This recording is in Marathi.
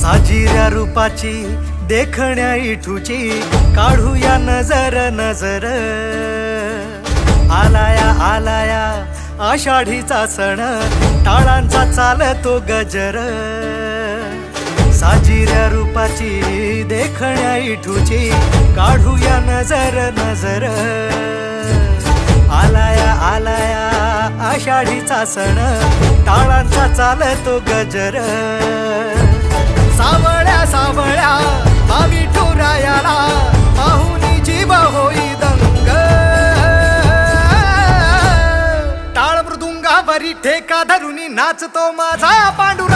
साजिऱ्या रूपाची देखण्या इठूची काढूया नजर नजर। आलाया आलाया आषाढीचा सण टाळांचा चालतो गजर। साजिऱ्या रूपाची देखण्या इठूची काढूया नजर नजर। आलाया आलाया आषाढीचा सण टाळांचा चालतो गजर। सावळ्या सावळ्या विठुरायाला पाहुनी जीव होई दंग। टाळ मृदुंगावरी ठेका धरुनी नाचतो माझा पांडुरंग।